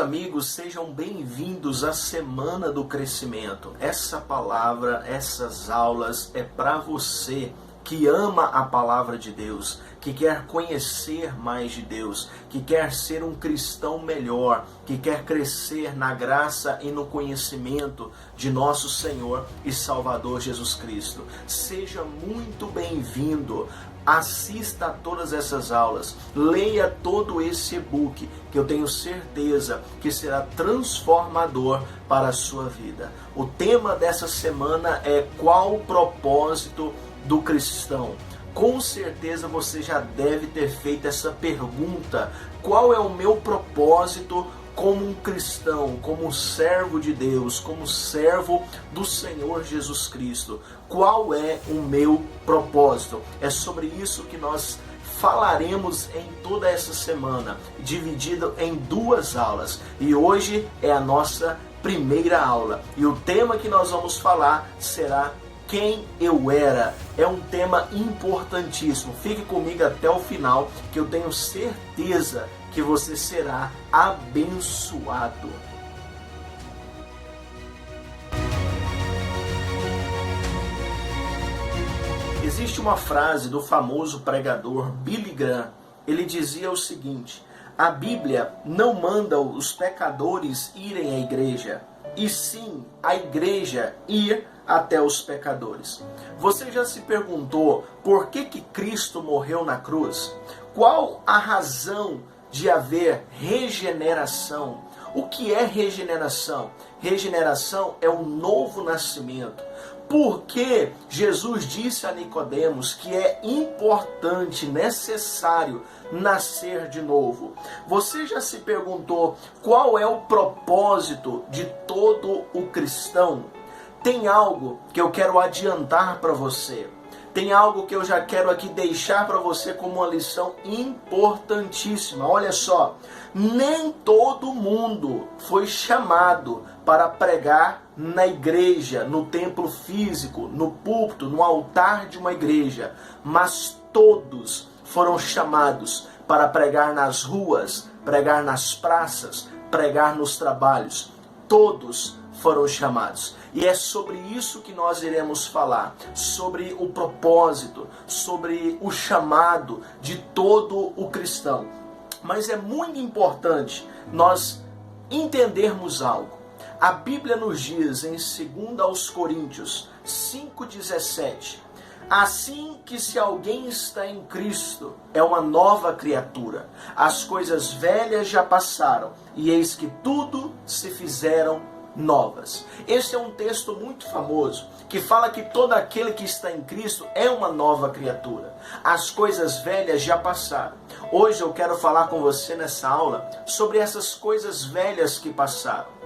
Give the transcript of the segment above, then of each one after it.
amigos, sejam bem-vindos à Semana do Crescimento. Essa palavra, essas aulas é para você que ama a palavra de Deus, que quer conhecer mais de Deus, que quer ser um cristão melhor, que quer crescer na graça e no conhecimento de nosso Senhor e Salvador Jesus Cristo. Seja muito bem-vindo. Assista a todas essas aulas, leia todo esse e-book, que eu tenho certeza que será transformador para a sua vida. O tema dessa semana é: qual o propósito do cristão? Com certeza você já deve ter feito essa pergunta: qual é o meu propósito como um cristão, como um servo de Deus, como servo do Senhor Jesus Cristo? Qual é o meu propósito? É sobre isso que nós falaremos em toda essa semana, dividido em 2 aulas. E hoje é a nossa primeira aula. E o tema que nós vamos falar será quem eu era. É um tema importantíssimo. Fique comigo até o final, que eu tenho certeza que você será abençoado. Existe uma frase do famoso pregador Billy Graham. Ele dizia o seguinte: a Bíblia não manda os pecadores irem à igreja, e sim a igreja ir até os pecadores. Você já se perguntou por que Cristo morreu na cruz? Qual a razão de haver regeneração? O que é regeneração? Regeneração é um novo nascimento. Porque Jesus disse a Nicodemos que é importante, necessário nascer de novo. Você já se perguntou qual é o propósito de todo o cristão? Tem algo que eu quero adiantar para você. Tem algo que eu já quero aqui deixar para você como uma lição importantíssima. Olha só, nem todo mundo foi chamado para pregar na igreja, no templo físico, no púlpito, no altar de uma igreja, mas todos foram chamados para pregar nas ruas, pregar nas praças, pregar nos trabalhos. Todos foram chamados. E é sobre isso que nós iremos falar, sobre o propósito, sobre o chamado de todo o cristão. Mas é muito importante nós entendermos algo. A Bíblia nos diz em 2 Coríntios 5,17: assim que se alguém está em Cristo, é uma nova criatura. As coisas velhas já passaram, e eis que tudo se fizeram novas. Esse é um texto muito famoso, que fala que todo aquele que está em Cristo é uma nova criatura. As coisas velhas já passaram. Hoje eu quero falar com você nessa aula sobre essas coisas velhas que passaram.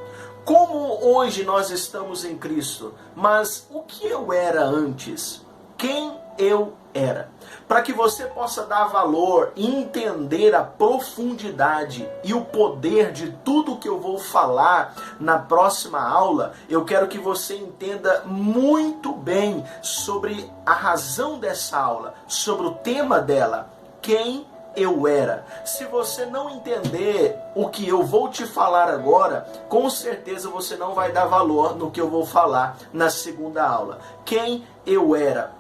Como hoje nós estamos em Cristo, mas o que eu era antes? Quem eu era? Para que você possa dar valor e entender a profundidade e o poder de tudo que eu vou falar na próxima aula, eu quero que você entenda muito bem sobre a razão dessa aula, sobre o tema dela, quem eu era. Se você não entender o que eu vou te falar agora, com certeza você não vai dar valor no que eu vou falar na segunda aula. Quem eu era.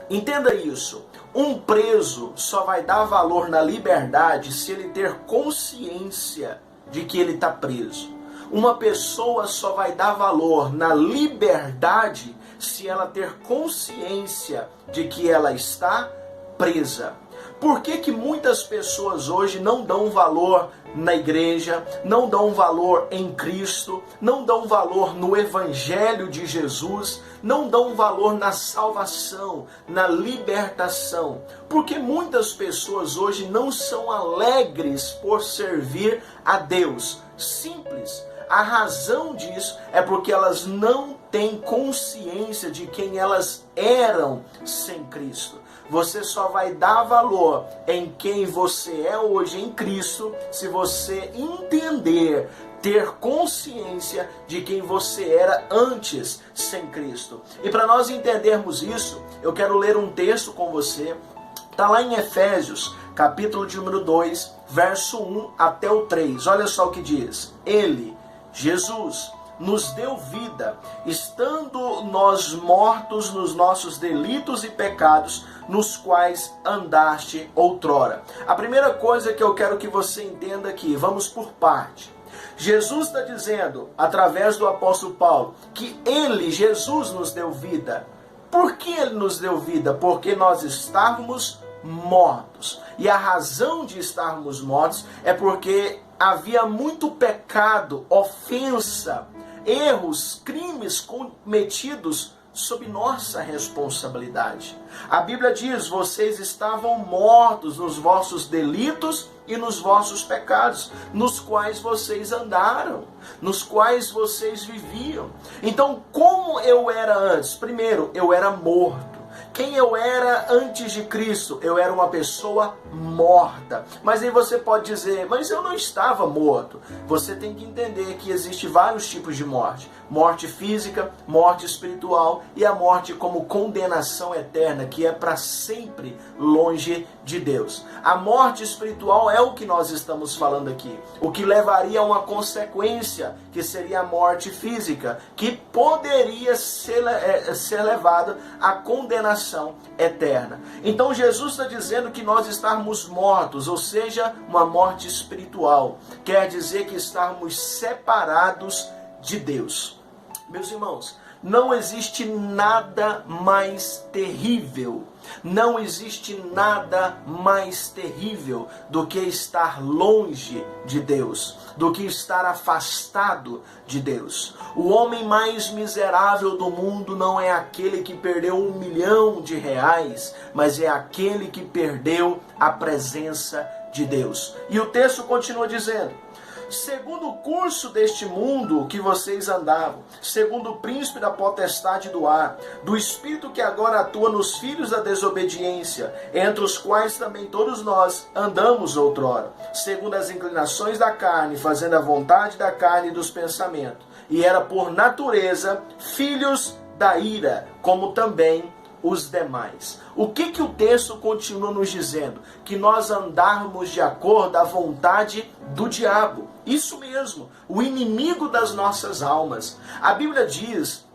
Entenda isso. Um preso só vai dar valor na liberdade se ele ter consciência de que ele está preso. Uma pessoa só vai dar valor na liberdade se ela ter consciência de que ela está presa. Por que muitas pessoas hoje não dão valor na igreja, não dão valor em Cristo, não dão valor no Evangelho de Jesus, não dão valor na salvação, na libertação? Porque muitas pessoas hoje não são alegres por servir a Deus. Simples. A razão disso é porque elas não têm consciência de quem elas eram sem Cristo. Você só vai dar valor em quem você é hoje em Cristo se você entender, ter consciência de quem você era antes sem Cristo. E para nós entendermos isso, eu quero ler um texto com você Está lá em Efésios, capítulo de número 2, verso 1 até o 3. Olha só o que diz. Ele, Jesus, nos deu vida, estando nós mortos nos nossos delitos e pecados, nos quais andaste outrora. A primeira coisa que eu quero que você entenda aqui, vamos por parte. Jesus está dizendo, através do apóstolo Paulo, que ele, Jesus, nos deu vida. Por que ele nos deu vida? Porque nós estávamos mortos. E a razão de estarmos mortos é porque havia muito pecado, ofensa, erros, crimes cometidos sob nossa responsabilidade. A Bíblia diz, vocês estavam mortos nos vossos delitos e nos vossos pecados, nos quais vocês andaram, nos quais vocês viviam. Então, como eu era antes? Primeiro, eu era morto. Quem eu era antes de Cristo? Eu era uma pessoa morta. Mas aí você pode dizer, mas eu não estava morto. Você tem que entender que existem vários tipos de morte. Morte física, morte espiritual e a morte como condenação eterna, que é para sempre longe de Deus. A morte espiritual é o que nós estamos falando aqui. O que levaria a uma consequência, que seria a morte física, que poderia ser levada à condenação eterna. Então Jesus está dizendo que nós estamos mortos, ou seja, uma morte espiritual. Quer dizer que estamos separados de Deus. Meus irmãos, não existe nada mais terrível, não existe nada mais terrível do que estar longe de Deus, do que estar afastado de Deus. O homem mais miserável do mundo não é aquele que perdeu R$1 milhão, mas é aquele que perdeu a presença de Deus. E o texto continua dizendo, segundo o curso deste mundo que vocês andavam, segundo o príncipe da potestade do ar, do espírito que agora atua nos filhos da desobediência, entre os quais também todos nós andamos outrora, segundo as inclinações da carne, fazendo a vontade da carne e dos pensamentos, e era por natureza filhos da ira, como também os demais. O que o texto continua nos dizendo? Que nós andarmos de acordo à vontade do diabo. Isso mesmo, o inimigo das nossas almas. A Bíblia diz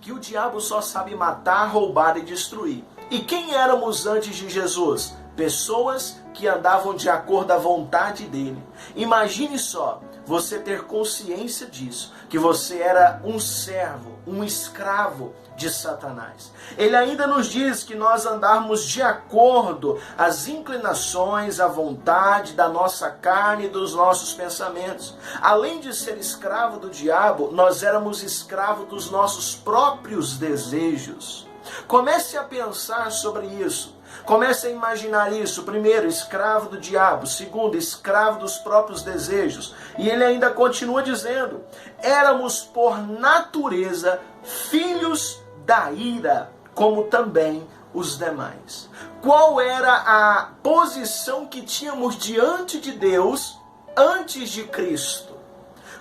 que o diabo só sabe matar, roubar e destruir. E quem éramos antes de Jesus? Pessoas que andavam de acordo à vontade dele. Imagine só, você ter consciência disso, que você era um servo, um escravo de Satanás. Ele ainda nos diz que nós andarmos de acordo às inclinações, à vontade da nossa carne e dos nossos pensamentos. Além de ser escravo do diabo, nós éramos escravo dos nossos próprios desejos. Comece a pensar sobre isso. Comece a imaginar isso. Primeiro, escravo do diabo. Segundo, escravo dos próprios desejos. E ele ainda continua dizendo, éramos por natureza filhos da ira, como também os demais. Qual era a posição que tínhamos diante de Deus antes de Cristo?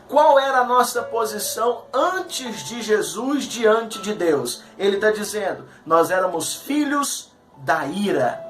Qual era a nossa posição antes de Jesus diante de Deus? Ele está dizendo, nós éramos filhos da ira.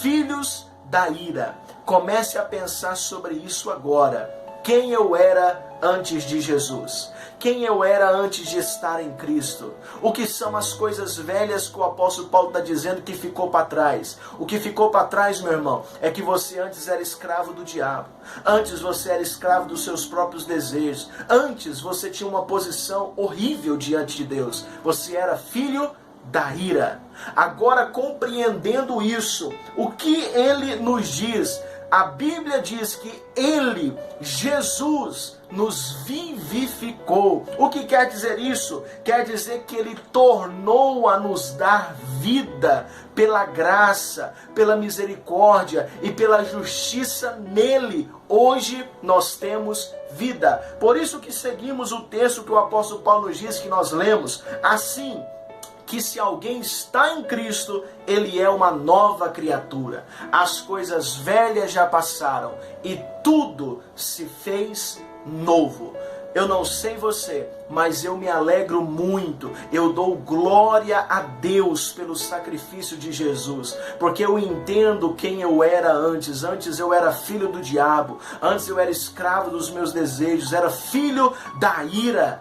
Filhos da ira. Comece a pensar sobre isso agora. Quem eu era antes de Jesus? Quem eu era antes de estar em Cristo? O que são as coisas velhas que o apóstolo Paulo está dizendo que ficou para trás? O que ficou para trás, meu irmão, é que você antes era escravo do diabo. Antes você era escravo dos seus próprios desejos. Antes você tinha uma posição horrível diante de Deus. Você era filho da ira. Agora, compreendendo isso, o que ele nos diz? A Bíblia diz que ele, Jesus, nos vivificou. O que quer dizer isso? Quer dizer que ele tornou a nos dar vida pela graça, pela misericórdia e pela justiça nele. Hoje nós temos vida. Por isso que seguimos o texto que o apóstolo Paulo nos diz, que nós lemos assim, que se alguém está em Cristo, ele é uma nova criatura. As coisas velhas já passaram e tudo se fez novo. Eu não sei você, mas eu me alegro muito. Eu dou glória a Deus pelo sacrifício de Jesus, porque eu entendo quem eu era antes. Antes eu era filho do diabo, antes eu era escravo dos meus desejos, era filho da ira.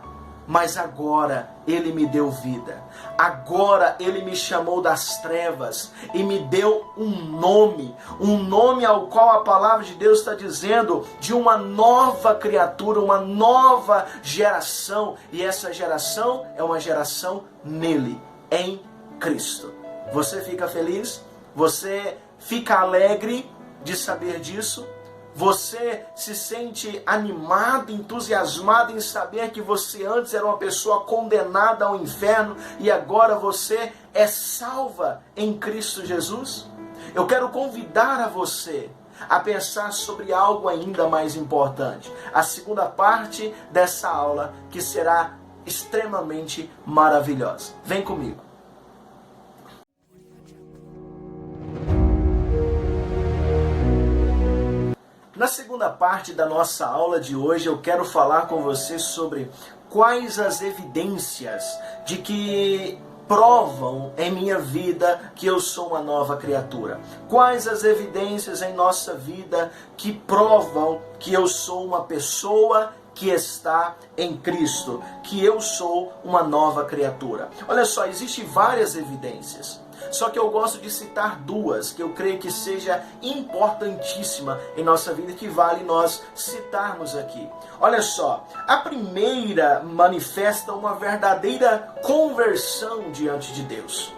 Mas agora Ele me deu vida. Agora Ele me chamou das trevas e me deu um nome ao qual a palavra de Deus está dizendo de uma nova criatura, uma nova geração. E essa geração é uma geração nele, em Cristo. Você fica feliz? Você fica alegre de saber disso? Você se sente animado, entusiasmado em saber que você antes era uma pessoa condenada ao inferno e agora você é salva em Cristo Jesus? Eu quero convidar a você a pensar sobre algo ainda mais importante. A segunda parte dessa aula, que será extremamente maravilhosa. Vem comigo. Na segunda parte da nossa aula de hoje, eu quero falar com você sobre quais as evidências de que provam em minha vida que eu sou uma nova criatura. Quais as evidências em nossa vida que provam que eu sou uma pessoa que está em Cristo, que eu sou uma nova criatura. Olha só, existem várias evidências. Só que eu gosto de citar duas, que eu creio que seja importantíssima em nossa vida, que vale nós citarmos aqui. Olha só, a primeira manifesta uma verdadeira conversão diante de Deus.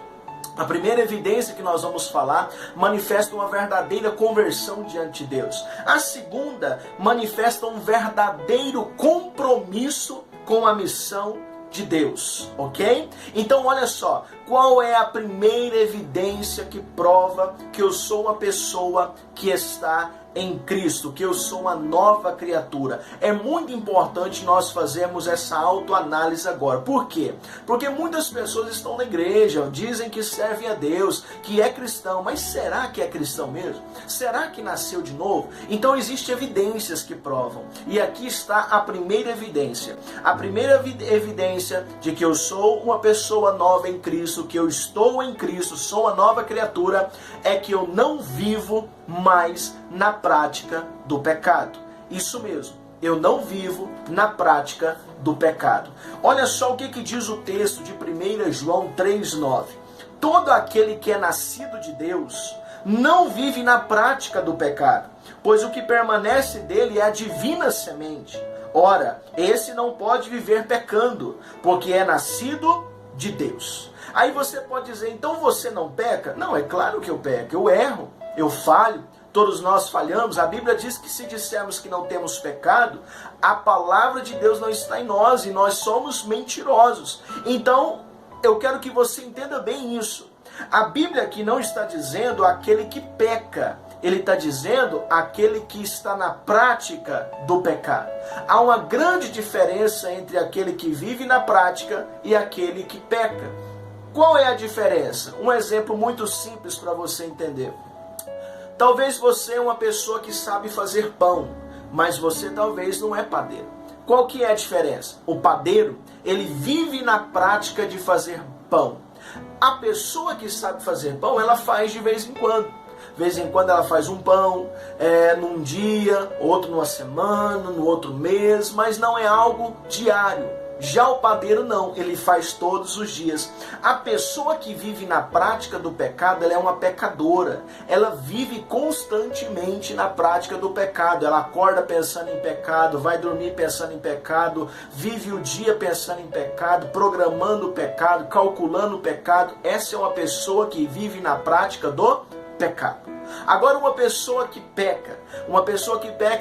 A primeira evidência que nós vamos falar manifesta uma verdadeira conversão diante de Deus. A segunda manifesta um verdadeiro compromisso com a missão de Deus, ok? Então olha só, qual é a primeira evidência que prova que eu sou uma pessoa que está em Cristo, que eu sou uma nova criatura? É muito importante nós fazermos essa autoanálise agora. Por quê? Porque muitas pessoas estão na igreja, dizem que servem a Deus, que é cristão, mas será que é cristão mesmo? Será que nasceu de novo? Então existem evidências que provam. E aqui está a primeira evidência. A primeira evidência de que eu sou uma pessoa nova em Cristo, que eu estou em Cristo, sou uma nova criatura, é que eu não vivo mais na prática do pecado. Isso mesmo, eu não vivo na prática do pecado. Olha só o que diz o texto de 1 João 3,9. Todo aquele que é nascido de Deus não vive na prática do pecado, pois o que permanece dele é a divina semente. Ora, esse não pode viver pecando, porque é nascido de Deus. Aí você pode dizer, então você não peca? Não, é claro que eu peco, eu erro. Eu falho, todos nós falhamos. A Bíblia diz que se dissermos que não temos pecado, a palavra de Deus não está em nós e nós somos mentirosos. Então, eu quero que você entenda bem isso. A Bíblia aqui não está dizendo aquele que peca, ele está dizendo aquele que está na prática do pecado. Há uma grande diferença entre aquele que vive na prática e aquele que peca. Qual é a diferença? Um exemplo muito simples para você entender. Talvez você é uma pessoa que sabe fazer pão, mas você talvez não é padeiro. Qual que é a diferença? O padeiro, ele vive na prática de fazer pão. A pessoa que sabe fazer pão, ela faz de vez em quando. De vez em quando ela faz um pão, num dia, outro numa semana, no outro mês, mas não é algo diário. Já o padeiro não, ele faz todos os dias. A pessoa que vive na prática do pecado, ela é uma pecadora. Ela vive constantemente na prática do pecado. Ela acorda pensando em pecado, vai dormir pensando em pecado, vive o dia pensando em pecado, programando o pecado, calculando o pecado. Essa é uma pessoa que vive na prática do pecado. Agora uma pessoa que peca,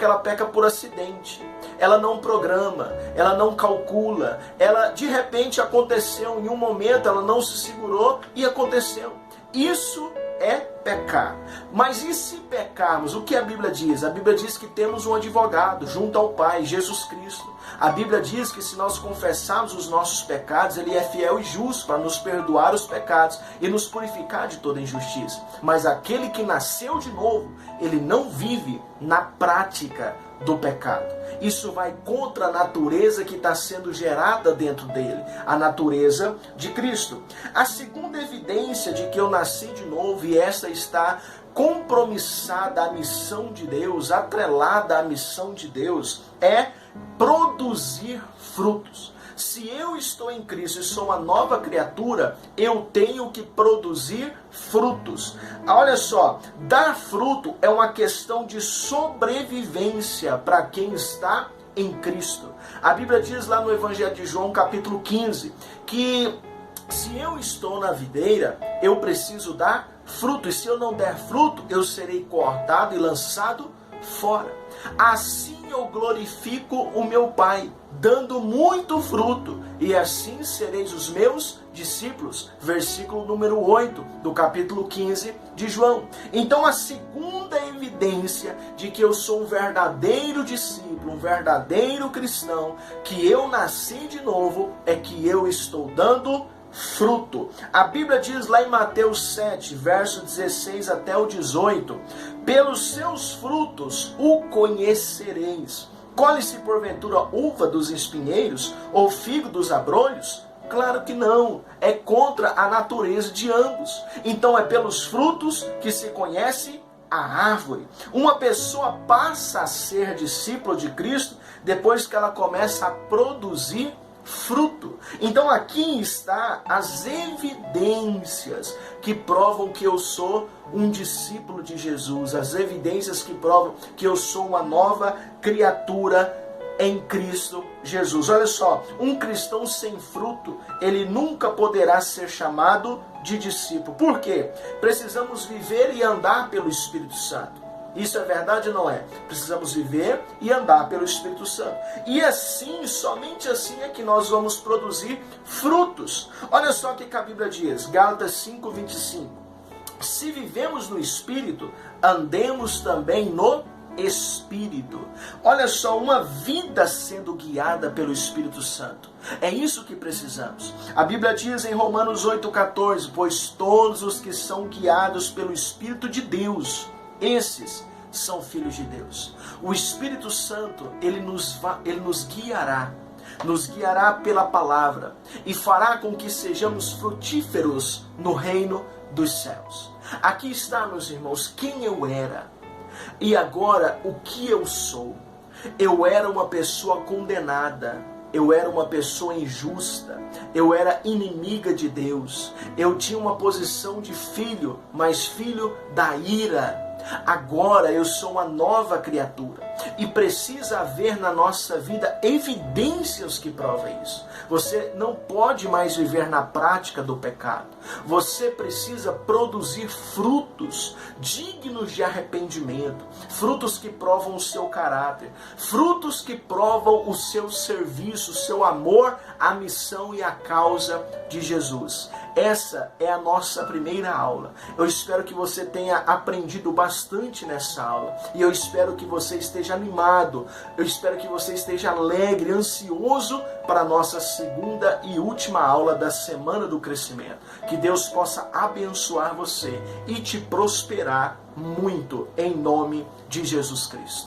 ela peca por acidente. Ela não programa, ela não calcula, ela de repente aconteceu em um momento, ela não se segurou e aconteceu. Isso é pecar. Mas e se pecarmos? O que a Bíblia diz? A Bíblia diz que temos um advogado junto ao Pai, Jesus Cristo. A Bíblia diz que se nós confessarmos os nossos pecados, Ele é fiel e justo para nos perdoar os pecados e nos purificar de toda injustiça. Mas aquele que nasceu de novo, ele não vive na prática do pecado. Isso vai contra a natureza que está sendo gerada dentro dele, a natureza de Cristo. A segunda evidência de que eu nasci de novo, e esta está compromissada à missão de Deus, atrelada à missão de Deus, é produzir frutos. Se eu estou em Cristo e sou uma nova criatura, eu tenho que produzir frutos. Olha só, dar fruto é uma questão de sobrevivência para quem está em Cristo. A Bíblia diz lá no Evangelho de João, capítulo 15, que se eu estou na videira, eu preciso dar fruto. E se eu não der fruto, eu serei cortado e lançado fora. Assim eu glorifico o meu Pai, dando muito fruto, e assim sereis os meus discípulos. Versículo número 8 do capítulo 15 de João. Então a segunda evidência de que eu sou um verdadeiro discípulo, um verdadeiro cristão, que eu nasci de novo, é que eu estou dando fruto. A Bíblia diz lá em Mateus 7, verso 16 até o 18: pelos seus frutos o conhecereis. Colhe-se porventura uva dos espinheiros ou figo dos abrolhos? Claro que não, é contra a natureza de ambos. Então é pelos frutos que se conhece a árvore. Uma pessoa passa a ser discípulo de Cristo depois que ela começa a produzir fruto. Então aqui está as evidências que provam que eu sou um discípulo de Jesus, as evidências que provam que eu sou uma nova criatura em Cristo Jesus. Olha só, um cristão sem fruto, ele nunca poderá ser chamado de discípulo. Por quê? Precisamos viver e andar pelo Espírito Santo. Isso é verdade ou não é? Precisamos viver e andar pelo Espírito Santo. E assim, somente assim é que nós vamos produzir frutos. Olha só o que a Bíblia diz, Gálatas 5:25. Se vivemos no Espírito, andemos também no Espírito. Olha só, uma vida sendo guiada pelo Espírito Santo. É isso que precisamos. A Bíblia diz em Romanos 8:14, pois todos os que são guiados pelo Espírito de Deus, esses são filhos de Deus. O Espírito Santo, ele nos guiará pela palavra e fará com que sejamos frutíferos no reino dos céus. Aqui está, meus irmãos, quem eu era e agora o que eu sou. Eu era uma pessoa condenada, eu era uma pessoa injusta, eu era inimiga de Deus, eu tinha uma posição de filho, mas filho da ira. Agora eu sou uma nova criatura e precisa haver na nossa vida evidências que provam isso. Você não pode mais viver na prática do pecado. Você precisa produzir frutos dignos de arrependimento, frutos que provam o seu caráter, frutos que provam o seu serviço, o seu amor à missão e à causa de Jesus. Essa é a nossa primeira aula. Eu espero que você tenha aprendido bastante nessa aula. E eu espero que você esteja animado. Eu espero que você esteja alegre, ansioso para a nossa segunda e última aula da Semana do Crescimento. Que Deus possa abençoar você e te prosperar muito em nome de Jesus Cristo.